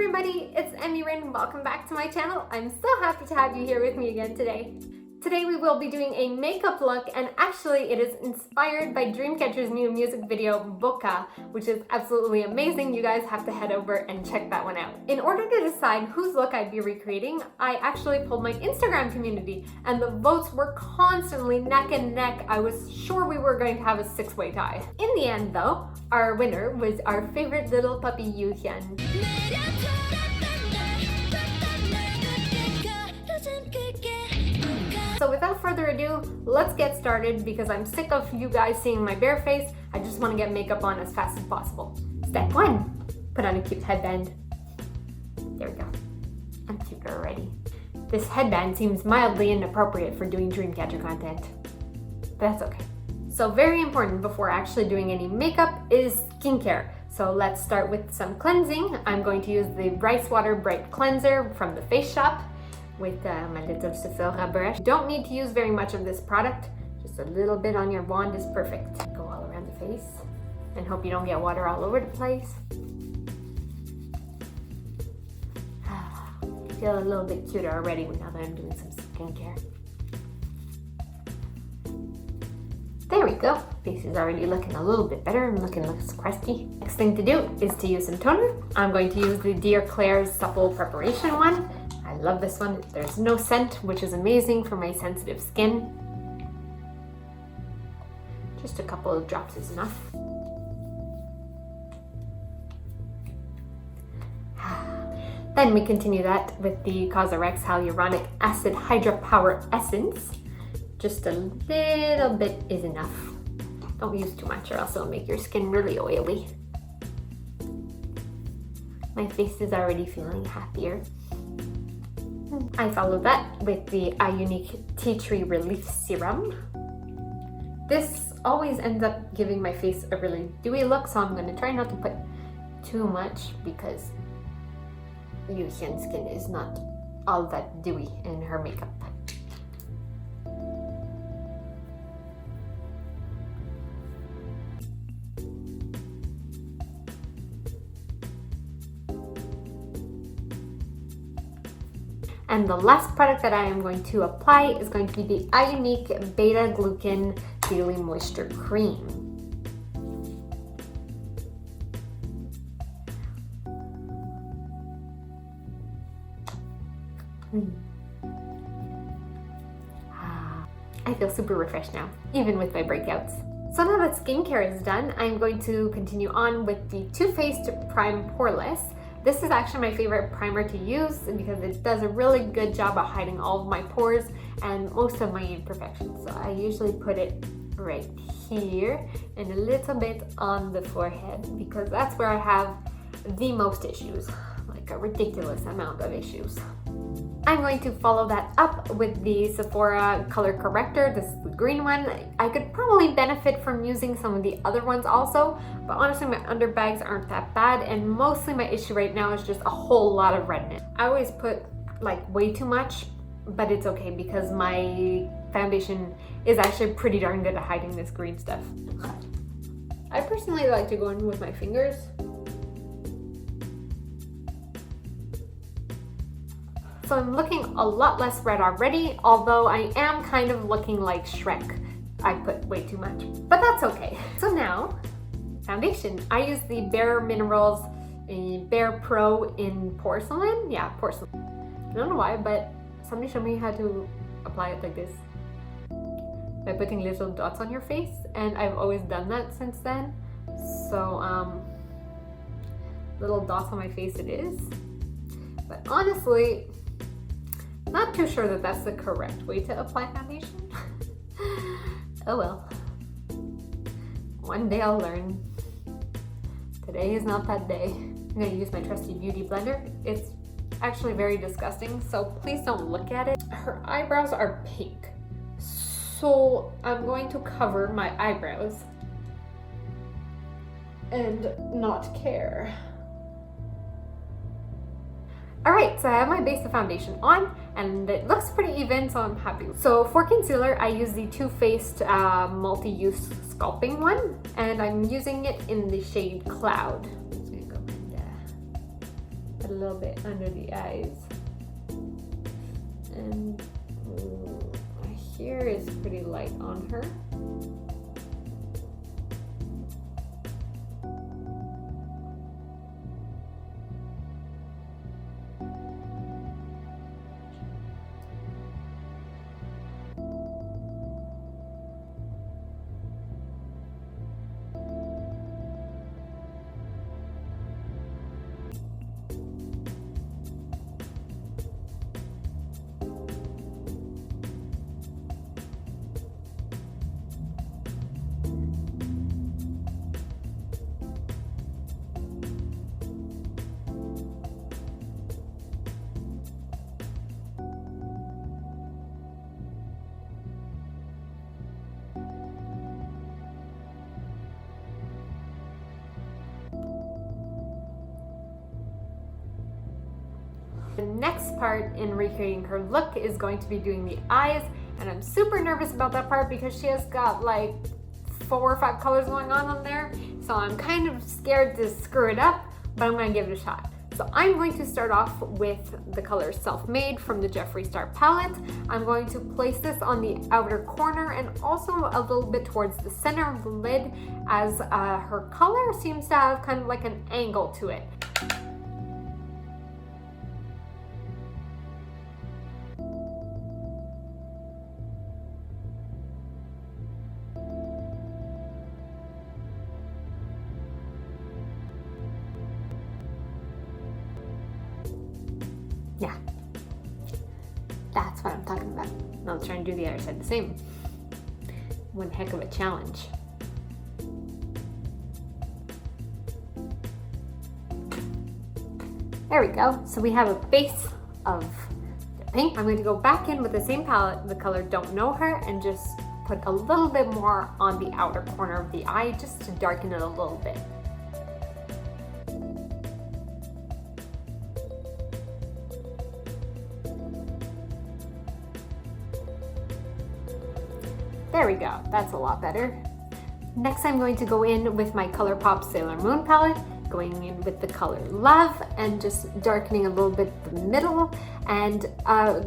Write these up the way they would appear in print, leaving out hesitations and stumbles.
everybody, it's Emirin. Welcome back to my channel. I'm so happy to have you here with me again today. Today we will be doing a makeup look, and actually it is inspired by Dreamcatcher's new music video, Boca, which is absolutely amazing. You guys have to head over and check that one out. In order to decide whose look I'd be recreating, I actually pulled my Instagram community, and the votes were constantly neck and neck. I was sure we were going to have a six-way tie. In the end though, our winner was our favorite little puppy, Yoohyeon. So without further ado, let's get started because I'm sick of you guys seeing my bare face. I just want to get makeup on as fast as possible. Step 1, put on a cute headband. There we go. I'm cute already. This headband seems mildly inappropriate for doing Dreamcatcher content, but that's okay. So very important before actually doing any makeup is skincare. So let's start with some cleansing. I'm going to use the Rice Water Bright Cleanser from the Face Shop with my little Supple brush. You don't need to use very much of this product. Just a little bit on your wand is perfect. Go all around the face and hope you don't get water all over the place. Feel a little bit cuter already now that I'm doing some skincare. There we go. Face is already looking a little bit better and looking less crusty. Next thing to do is to use some toner. I'm going to use the Klairs Supple preparation one. I love this one. There's no scent, which is amazing for my sensitive skin. Just a couple of drops is enough. Then we continue that with the Cosrx Hyaluronic Acid Hydra Power Essence. Just a little bit is enough. Don't use too much or else it'll make your skin really oily. My face is already feeling happier. I follow that with the Yoohyeon'S Tea Tree Relief Serum. This always ends up giving my face a really dewy look, so I'm going to try not to put too much because Yoohyeon's skin is not all that dewy in her makeup. And the last product that I am going to apply is going to be the Yoohyeon'S Beta Glucan Daily Moisture Cream. I feel super refreshed now, even with my breakouts. So now that skincare is done, I'm going to continue on with the Too Faced Prime Poreless. This is actually my favorite primer to use because it does a really good job at hiding all of my pores and most of my imperfections. So I usually put it right here and a little bit on the forehead because that's where I have the most issues, like a ridiculous amount of issues. I'm going to follow that up with the Sephora Color Corrector. This is the green one. I could probably benefit from using some of the other ones also, but honestly my underbags aren't that bad, and mostly my issue right now is just a whole lot of redness. I always put like way too much, but it's okay because my foundation is actually pretty darn good at hiding this green stuff. I personally like to go in with my fingers. So I'm looking a lot less red already, although I am kind of looking like Shrek. I put way too much, but that's okay. So now, foundation. I use the Bare Minerals Bare Pro in Porcelain. Yeah, porcelain. I don't know why, but somebody showed me how to apply it like this. By putting little dots on your face, and I've always done that since then. So, little dots on my face it is. But honestly, not too sure that that's the correct way to apply foundation. Oh well. One day I'll learn. Today is not that day. I'm going to use my trusty beauty blender. It's actually very disgusting, so please don't look at it. Her eyebrows are pink. So I'm going to cover my eyebrows and not care. Alright, so I have my base of foundation on and it looks pretty even, so I'm happy. So for concealer, I use the Too Faced multi-use sculpting one, and I'm using it in the shade Cloud. I'm just gonna go and put a little bit under the eyes. And here is pretty light on her. The next part in recreating her look is going to be doing the eyes, and I'm super nervous about that part because she has got like 4 or 5 colors going on there, so I'm kind of scared to screw it up, but I'm going to give it a shot. So I'm going to start off with the color Self-Made from the Jeffree Star palette. I'm going to place this on the outer corner and also a little bit towards the center of the lid, as her color seems to have kind of like an angle to it. Yeah, that's what I'm talking about. Now let's try and do the other side the same. One heck of a challenge. There we go. So we have a base of the pink. I'm going to go back in with the same palette, the color Don't Know Her, and just put a little bit more on the outer corner of the eye just to darken it a little bit. There we go, that's a lot better. Next I'm going to go in with my ColourPop Sailor Moon palette, going in with the color Love and just darkening a little bit the middle and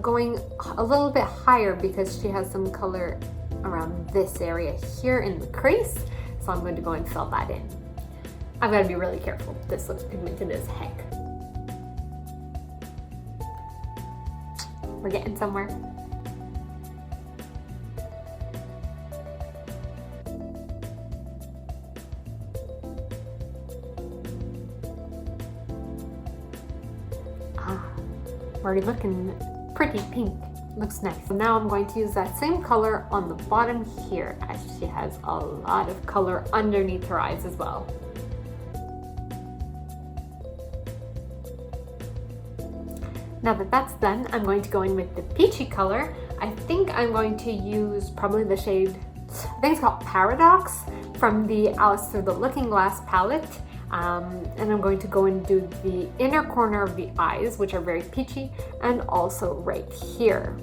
going a little bit higher because she has some color around this area here in the crease. So I'm going to go and fill that in. I've got to be really careful. This looks pigmented as heck. We're getting somewhere. Already looking pretty pink. Looks nice. So now I'm going to use that same color on the bottom here, as she has a lot of color underneath her eyes as well. Now that that's done, I'm going to go in with the peachy color. I think I'm going to use probably the shade, I think it's called Paradox, from the Alice Through the Looking Glass palette. And I'm going to go and do the inner corner of the eyes, which are very peachy, and also right here.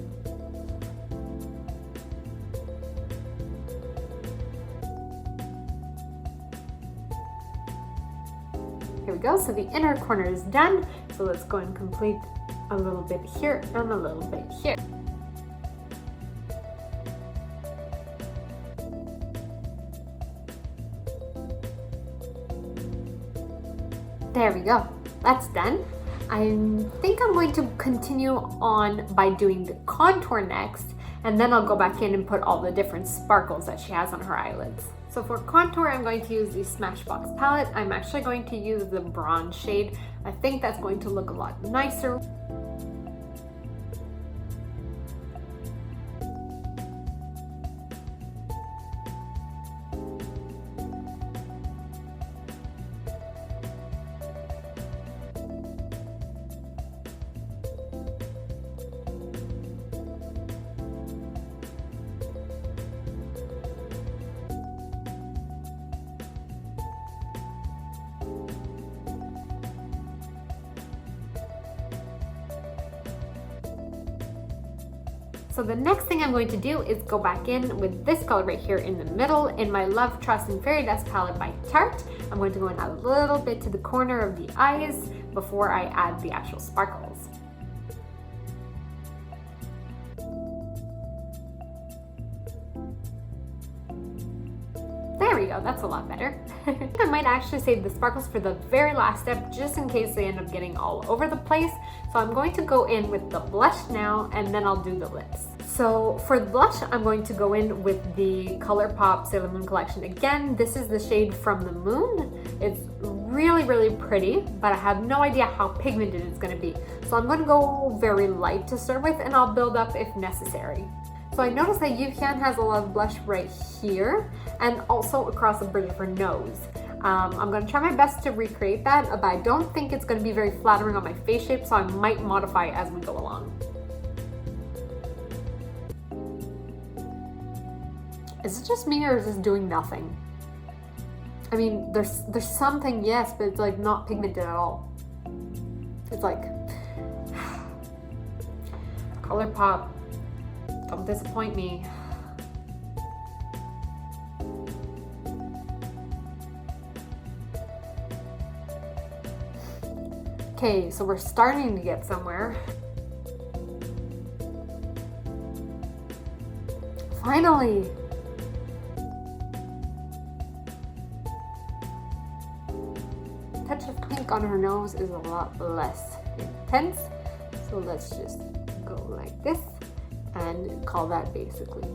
Here we go, so the inner corner is done. So let's go and complete a little bit here and a little bit here. There we go, that's done. I think I'm going to continue on by doing the contour next, and then I'll go back in and put all the different sparkles that she has on her eyelids. So for contour, I'm going to use the Smashbox palette. I'm actually going to use the bronze shade. I think that's going to look a lot nicer. So the next thing I'm going to do is go back in with this color right here in the middle in my Love, Trust, and Fairy Dust palette by Tarte. I'm going to go in a little bit to the corner of the eyes, before I add the actual sparkles. There we go, that's a lot better. I might actually save the sparkles for the very last step just in case they end up getting all over the place. So I'm going to go in with the blush now and then I'll do the lips. So for the blush, I'm going to go in with the ColourPop Sailor Moon collection. Again, this is the shade From the Moon. It's really, really pretty, but I have no idea how pigmented it's gonna be. So I'm gonna go very light to start with and I'll build up if necessary. So I noticed that Yoohyeon has a lot of blush right here and also across the bridge of her nose. I'm going to try my best to recreate that, but I don't think it's going to be very flattering on my face shape, so I might modify as we go along. Is it just me or is this doing nothing? I mean, there's something, yes, but it's like not pigmented at all. It's like ColourPop. Don't disappoint me. Okay, so we're starting to get somewhere. Finally! Touch of pink on her nose is a lot less intense. So let's just go like this and call that basically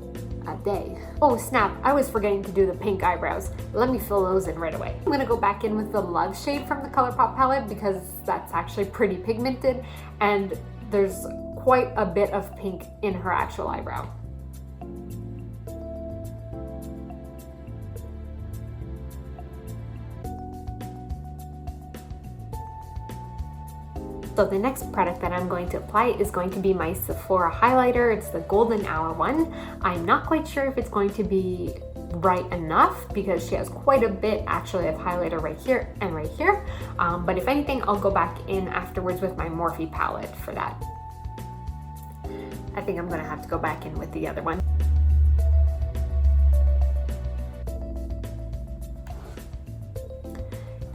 a day. Oh snap, I was forgetting to do the pink eyebrows. Let me fill those in right away. I'm gonna go back in with the Love shade from the ColourPop palette because that's actually pretty pigmented and there's quite a bit of pink in her actual eyebrow. So the next product that I'm going to apply is going to be my Sephora highlighter. It's the Golden Hour one. I'm not quite sure if it's going to be bright enough because she has quite a bit actually of highlighter right here and right here. But if anything, I'll go back in afterwards with my Morphe palette for that. I think I'm gonna have to go back in with the other one.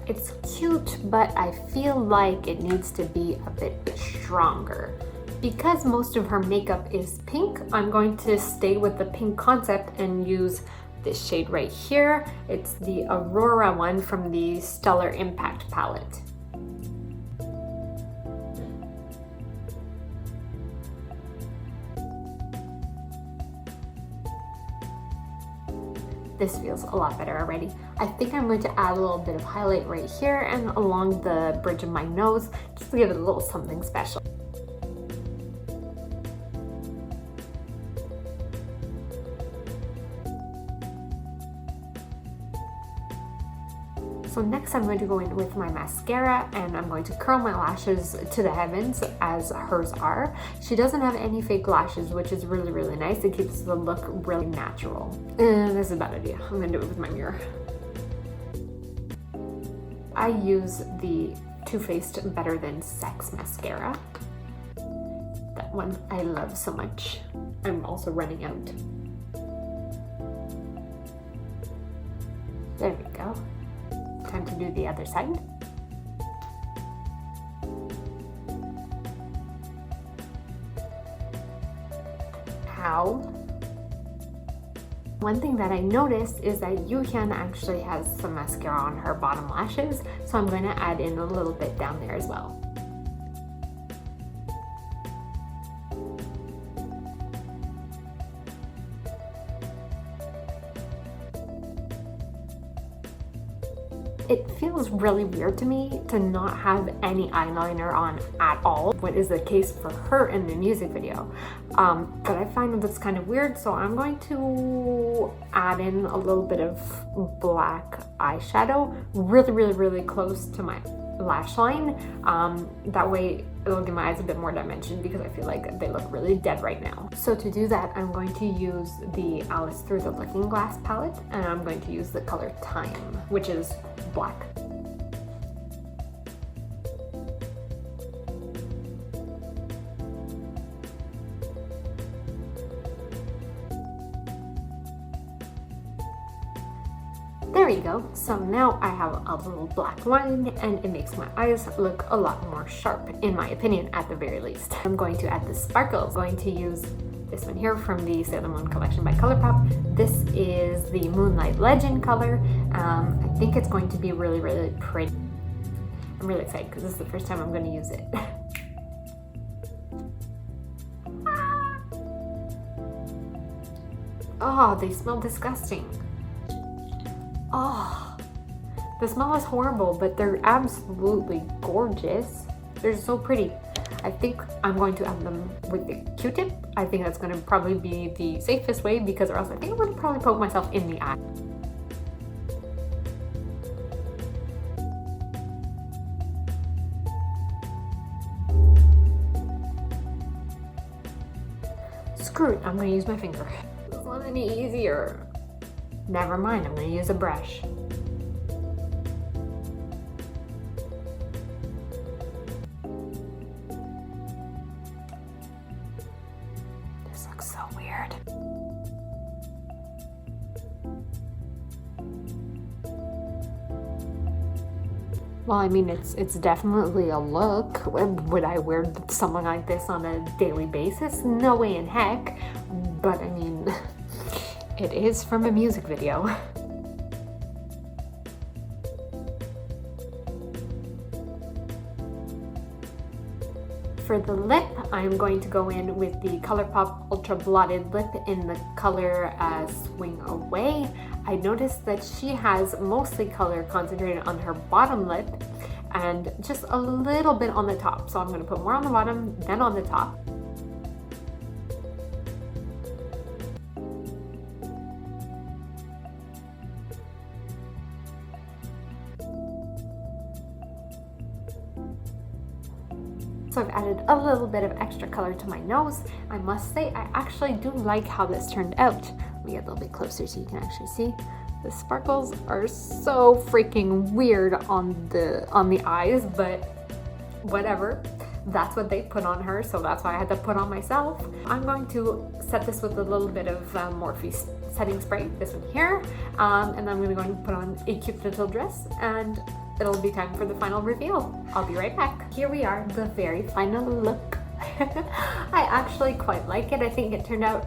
It's cute, but I feel like it needs to be a bit stronger. Because most of her makeup is pink, I'm going to stay with the pink concept and use this shade right here. It's the Aurora one from the Stellar Impact palette. This feels a lot better already. I think I'm going to add a little bit of highlight right here and along the bridge of my nose, just to give it a little something special. So next I'm going to go in with my mascara and I'm going to curl my lashes to the heavens as hers are. She doesn't have any fake lashes, which is really, really nice. It keeps the look really natural. This is a bad idea. I'm gonna do it with my mirror. I use the Too Faced Better Than Sex mascara. That one I love so much. I'm also running out. There we go. Time to do the other side. Ow. One thing that I noticed is that Yoohyeon actually has some mascara on her bottom lashes, so I'm going to add in a little bit down there as well. It feels really weird to me to not have any eyeliner on at all, what is the case for her in the music video. But I find that's kind of weird, so I'm going to add in a little bit of black eyeshadow really, really, really close to my lash line. That way it'll give my eyes a bit more dimension because I feel like they look really dead right now. So to do that, I'm going to use the Alice Through the Looking Glass palette and I'm going to use the color Time, which is black. There we go. So now I have a little black line and it makes my eyes look a lot more sharp, in my opinion, at the very least. I'm going to add the sparkles. I'm going to use this one here from the Sailor Moon collection by ColourPop. This is the Moonlight Legend color. I think it's going to be really, really pretty. I'm really excited because this is the first time I'm going to use it. Oh, they smell disgusting. Oh, the smell is horrible, but they're absolutely gorgeous. They're so pretty. I think I'm going to add them with the Q-tip. I think that's going to probably be the safest way, because or else I think I'm going to probably poke myself in the eye. Screw it, I'm going to use my finger. This wasn't any easier. Never mind, I'm going to use a brush. This looks so weird. Well, I mean, it's definitely a look. Would I wear something like this on a daily basis? No way in heck. But I mean, it is from a music video. For the lip, I'm going to go in with the ColourPop Ultra Blotted Lip in the color Swing Away. I noticed that she has mostly color concentrated on her bottom lip and just a little bit on the top. So I'm going to put more on the bottom than on the top. So I've added a little bit of extra color to my nose. I must say, I actually do like how this turned out. Let me get a little bit closer so you can actually see. The sparkles are so freaking weird on the eyes, but whatever. That's what they put on her, so that's why I had to put on myself. I'm going to set this with a little bit of Morphe setting spray, this one here, and then I'm going to put on a cute little dress, and it'll be time for the final reveal. I'll be right back. Here we are, the very final look. I actually quite like it. I think it turned out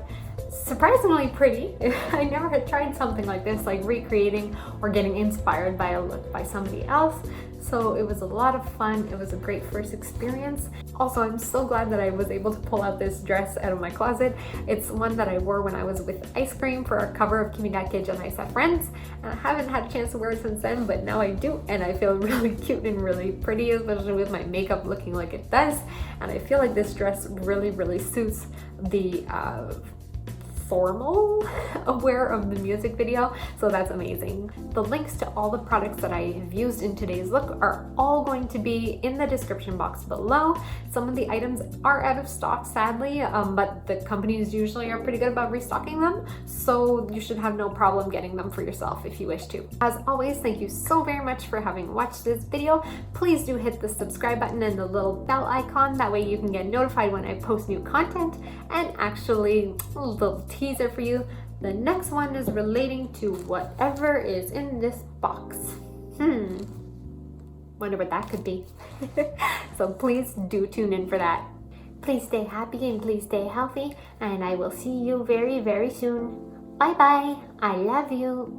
surprisingly pretty. I never had tried something like this, like recreating or getting inspired by a look by somebody else. So it was a lot of fun. It was a great first experience. Also, I'm so glad that I was able to pull out this dress out of my closet. It's one that I wore when I was with Ice Cream for our cover of Kimi Dake Janai Sa Friends. And I haven't had a chance to wear it since then, but now I do, and I feel really cute and really pretty, especially with my makeup looking like it does. And I feel like this dress really, really suits the formal wear of the music video, so that's amazing. The links to all the products that I have used in today's look are all going to be in the description box below. Some of the items are out of stock, sadly, but the companies usually are pretty good about restocking them, so you should have no problem getting them for yourself if you wish to. As always, thank you so very much for having watched this video. Please do hit the subscribe button and the little bell icon, that way you can get notified when I post new content. And actually, a little teaser for you, the next one is relating to whatever is in this box. Wonder what that could be. So please do tune in for that. Please stay happy and please stay healthy, and I will see you very, very soon. Bye bye. I love you.